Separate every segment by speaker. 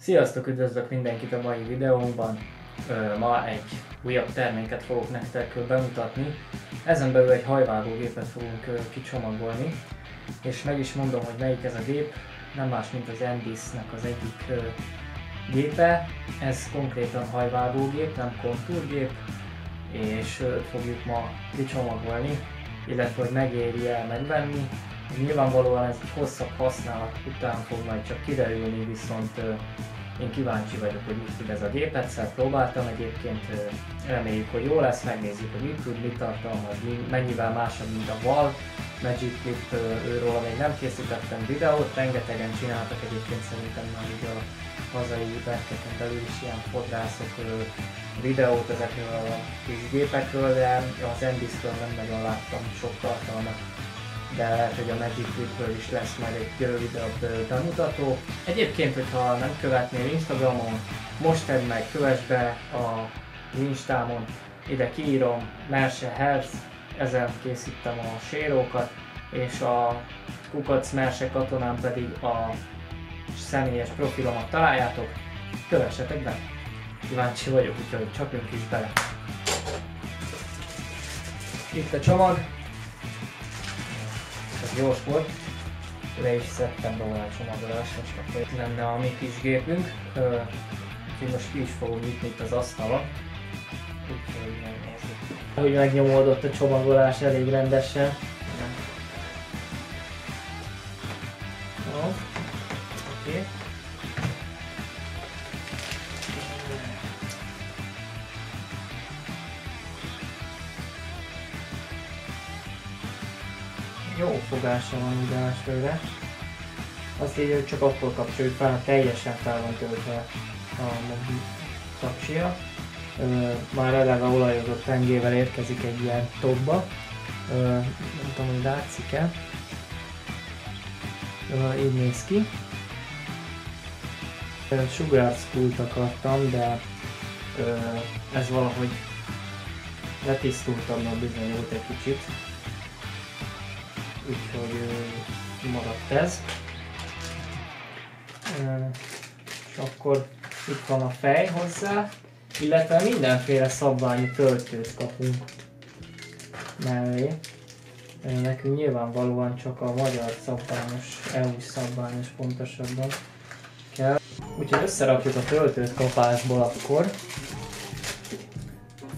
Speaker 1: Sziasztok, üdvözlök mindenkit a mai videónkban. Ma egy újabb terméket fogok nektek bemutatni. Ezen belül egy hajvágógépet fogunk kicsomagolni. És meg is mondom, hogy melyik ez a gép. Nem más, mint az Endis-nek az egyik gépe. Ez konkrétan hajvágógép, nem kontúrgép. És őt fogjuk ma kicsomagolni, illetve hogy megéri-e megvenni. Nyilvánvalóan ez egy hosszabb használat után fog majd csak kiderülni, viszont én kíváncsi vagyok, hogy mit tud ez a gép. Egyszer próbáltam egyébként, reméljük, hogy jó lesz, megnézzük, hogy mit tud, mit tartalmaz, mennyivel másabb, mint a VAL Magic Clip, őről még nem készítettem videót, rengetegen csináltak egyébként szerintem már így a hazai berkeken belül is ilyen fodrászok videót ezekről a kis gépekről, de az Endis-ről nem nagyon láttam sok tartalmat. De lehet, hogy a Magic Clipről is lesz majd egy rövidebb bemutató. Egyébként, hogyha nem követnél Instagramon, most tedd meg, kövess be a Instámon, ide kiírom Merse Health, ezen készítem a sérókat, és a Kukac Merse katonán pedig a személyes profilomat találjátok, kövessetek be! Kíváncsi vagyok, úgyhogy csapjunk is bele! Itt a csomag. Ez gyors volt, le is szedtem róla a csomagolást, most akkor itt lenne a mi kis gépünk, úgyhogy most ki is fogunk nyitni itt az asztalon, úgyhogy megnézzük. Ahogy megnyomódott a csomagolás elég rendesen. Jó, oké. Jó fogása van ide elsőre. Azt így, hogy csak akkor kapcsoljuk fel, teljesen fel van töltve a tapsia. Már eleve olajozott pengével érkezik egy ilyen tokba. Nem tudom, hogy látszik-e. Így néz ki. Sugárszpult akartam, de ez valahogy letisztultabbnak bizonyult egy kicsit. Úgyhogy maradt ez. És akkor itt van a fej hozzá, illetve mindenféle szabványi töltőt kapunk mellé. Nekünk nyilvánvalóan csak a magyar szabványos, EU-s szabványos pontosabban kell. Úgyhogy összerakjuk a töltőt kapásból akkor.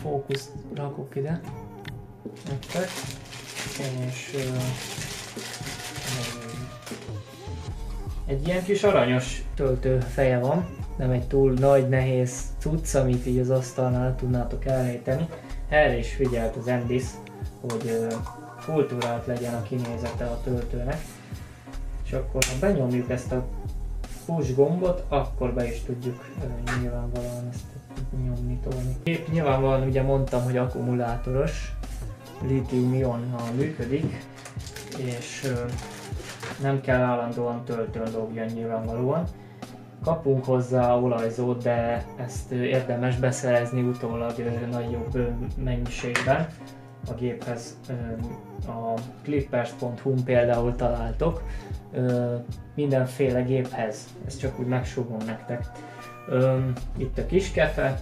Speaker 1: Fókuszt rakok ide. Nektek. És egy ilyen kis aranyos töltőfeje van, nem egy túl nagy, nehéz cucc, amit így az asztalnál tudnátok elrejteni. Erre is figyelt az Endis, hogy kultúrált legyen a kinézete a töltőnek. És akkor ha benyomjuk ezt a push gombot, akkor be is tudjuk nyilvánvalóan ezt nyomni, tolni. Nyilvánvalóan ugye mondtam, hogy akkumulátoros, lítium-ionnal működik, és nem kell állandóan töltőn dobjon nyilvánvalóan. Kapunk hozzá olajzót, de ezt érdemes beszerezni utólag nagyobb mennyiségben. A géphez a clippers.hu-n például találtok. Mindenféle géphez, ezt csak úgy megsugom nektek. Itt a kis kefe.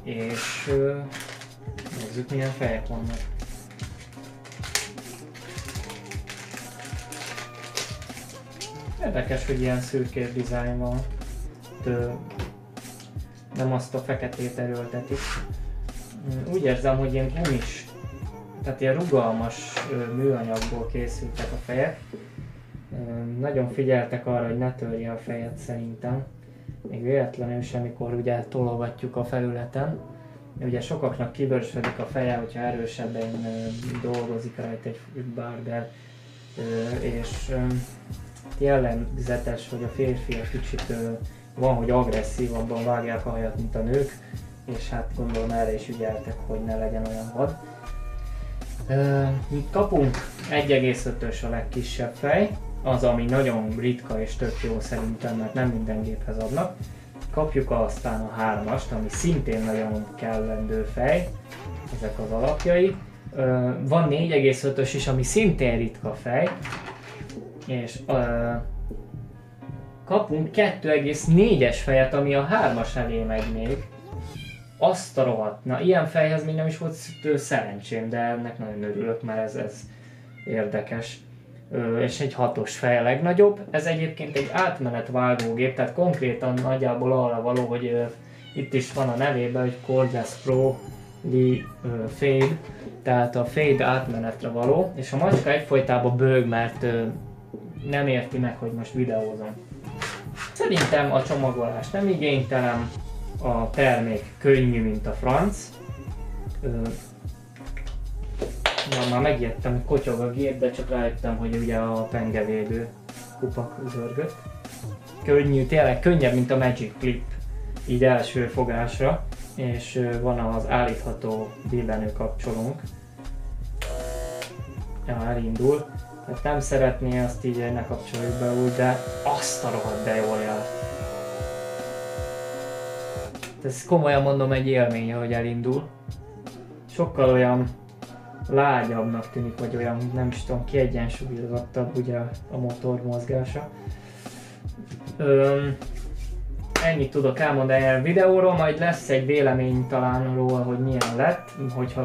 Speaker 1: És nézzük, milyen fejek vannak. Érdekes, hogy ilyen szürkés dizájn van. Nem azt a feketét erőltetik. Úgy érzem, hogy ilyen gumis, tehát ilyen rugalmas műanyagból készültek a fejek. Nagyon figyeltek arra, hogy ne törje a fejet szerintem. Még véletlenül sem, amikor ugye tologatjuk a felületen. Ugye sokaknak kibőrösödik a feje, hogyha erősebben dolgozik rajta egy barbell, és jellegzetes, hogy a férfiak kicsit van, hogy agresszívabban vágják a hajat, mint a nők, és hát gondolom erre is ügyeltek, hogy ne legyen olyan vad. Kapunk 1,5-ös a legkisebb fej, az, ami nagyon ritka és tök jó szerintem, mert nem minden géphez adnak. Kapjuk aztán a 3-ast, ami szintén nagyon kellendő fej, ezek az alapjai. Van 4,5-ös is, ami szintén ritka fej, és kapunk 2,4-es fejet, ami a 3-as elé megy még. Azt a rohadt. Na, ilyen fejhez még nem is volt szerencsém, de ennek nagyon örülök, mert ez érdekes. És egy 6-os fej a legnagyobb. Ez egyébként egy átmenetvágógép, tehát konkrétan nagyjából arra való, hogy itt is van a nevében, hogy Cordless Pro Fade, tehát a fade átmenetre való, és a macska egyfolytában bőg, mert nem érti meg, hogy most videózom. Szerintem a csomagolás nem igénytelen, a termék könnyű, mint a franc. Már megijedtem, hogy kotyog a gép, de csak rájöttem, hogy ugye a pengevédő kupak zörgött. Könnyű, tényleg könnyebb, mint a Magic Clip, így első fogásra, és van az állítható billenő kapcsolónk. Ja, elindul. Hát nem szeretné azt így, hogy ne kapcsoljuk be úgy, de azt a rohadt, de jól jár. Ez komolyan mondom, egy élménye, hogy elindul. Sokkal olyan lágyabbnak tűnik, vagy olyan, nem is tudom, kiegyensúlyozottabb ugye a motor mozgása. Ennyit tudok elmondani a videóról, majd lesz egy vélemény talán róla, hogy milyen lett,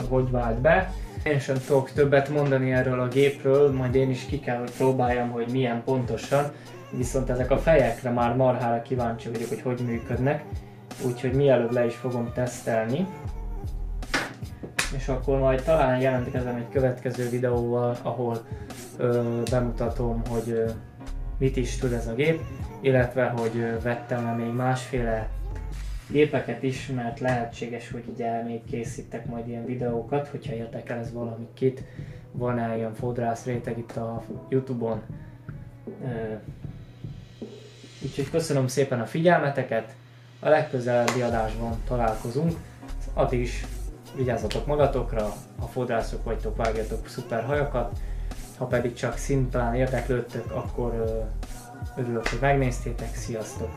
Speaker 1: hogy vált be. Én sem tudok többet mondani erről a gépről, majd én is ki kell, hogy próbáljam, hogy milyen pontosan. Viszont ezek a fejekre már marhára kíváncsi vagyok, hogy működnek. Úgyhogy mielőbb le is fogom tesztelni. És akkor majd talán jelentkezem egy következő videóval, ahol bemutatom, hogy mit is tud ez a gép, illetve hogy vettem még másféle gépeket is, mert lehetséges, hogy ugye még készítek majd ilyen videókat, hogyha érdekel ez valamit, van-e ilyen fodrász réteg itt a YouTube-on. Úgyhogy köszönöm szépen a figyelmeteket, a legközelebbi adásban találkozunk, addig is vigyázzatok magatokra, ha fodrászok vagytok, vágjatok szuper hajakat, ha pedig csak szimplán érdeklődtök, akkor örülök, hogy megnéztétek, sziasztok!